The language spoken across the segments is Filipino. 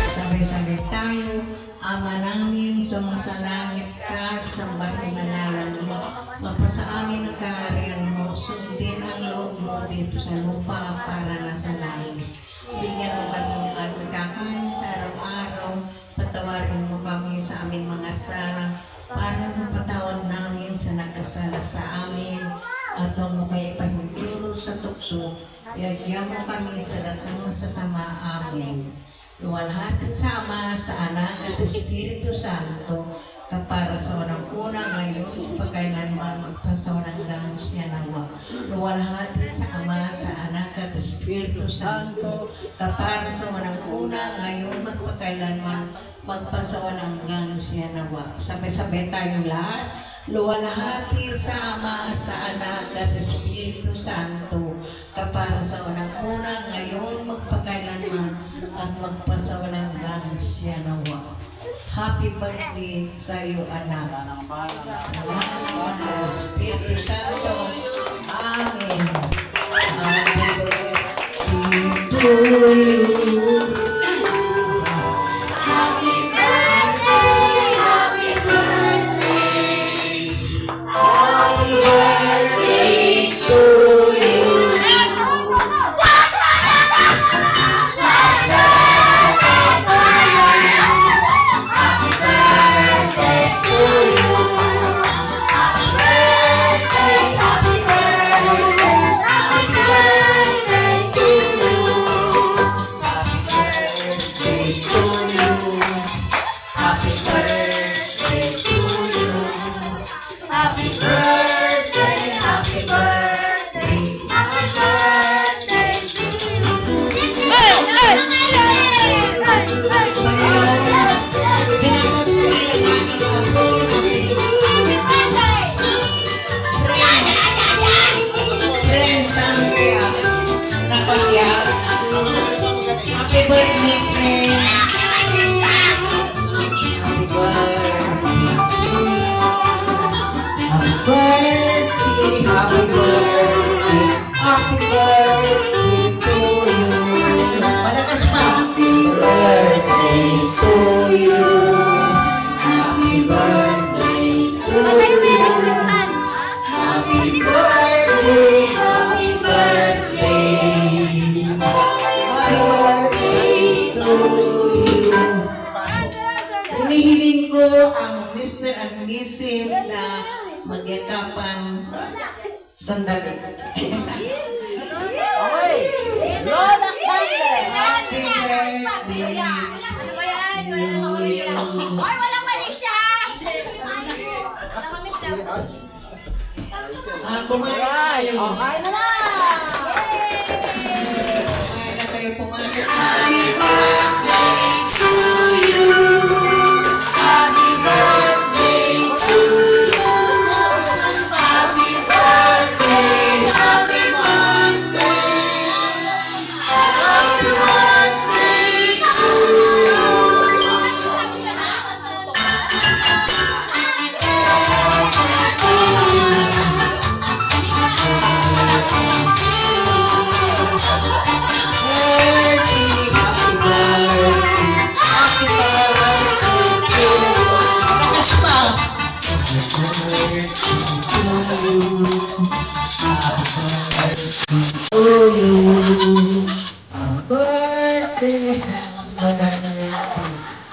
Sabay-sabay tayo, Ama namin, sumasalangit ka, sambahin na ngalan mo. Mapasa amin ang kaharian mo, sundin ang loob mo dito sa lupa para nasa langit. Bigyan mo kami ng aming kakain sa araw-araw, patawarin mo kami sa aming mga sala, para mapatawad namin sa nagkasala sa amin, at huwag mo kayo pahintulot sa tukso, iagyan mo kami sa lahat ng masasama. Amen. Luwalhati sa Ama, sa Anak, at Espiritu Santo, kapara sa unang-una ngayon, pagkailanman magpasawalang gamos niya nawa. Luwalhati sa Ama, sa Anak, at Espiritu Santo, kapara sa unang-una ngayon, magpagkailanman magpasawalang gamos niya nawa. Sabay-sabay tayong lahat. Luwalhati sa Ama, sa Anak, at Espiritu Santo, kapara sa unang-una ngayon, magpagkailanman at magpasawalang gamos siya nawa. Happy birthday sa iyo, anak. Salamat po, Espiritu Santo. Amen. Happy birthday to you. Happy birthday, happy birthday. Happy birthday to you. Hinihiling ko ang Mr. and Mrs. na magyakapan sandali. Okay. Lola Kande. Happy birthday. Ay, walang mali siya! Kumain na kayo. Okay na lang. Kumain na kayo, pumasok. Happy birthday to you. Happy birthday to you. Happy birthday, happy birthday. Happy birthday to you.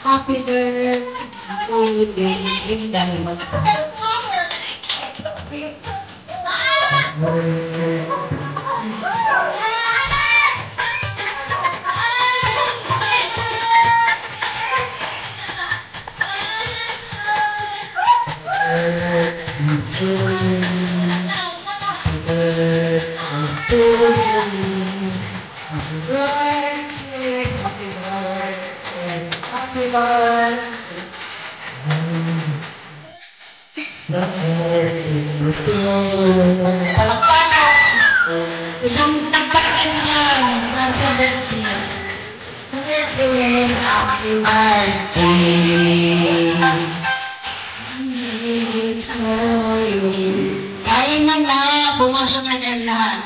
Happy birthday dahil isang tampakan yan nasa birthday. Happy birthday to you. Kain na, pumasok na dyan lahat.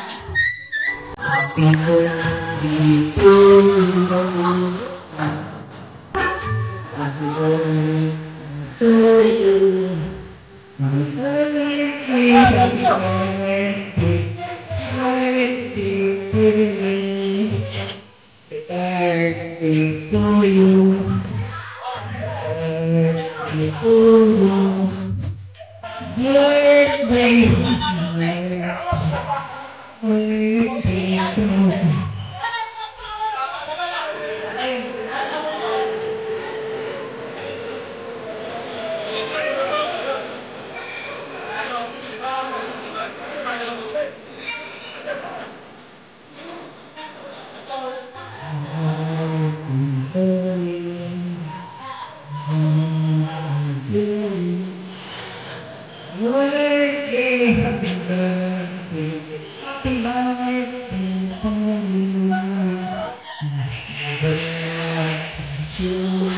You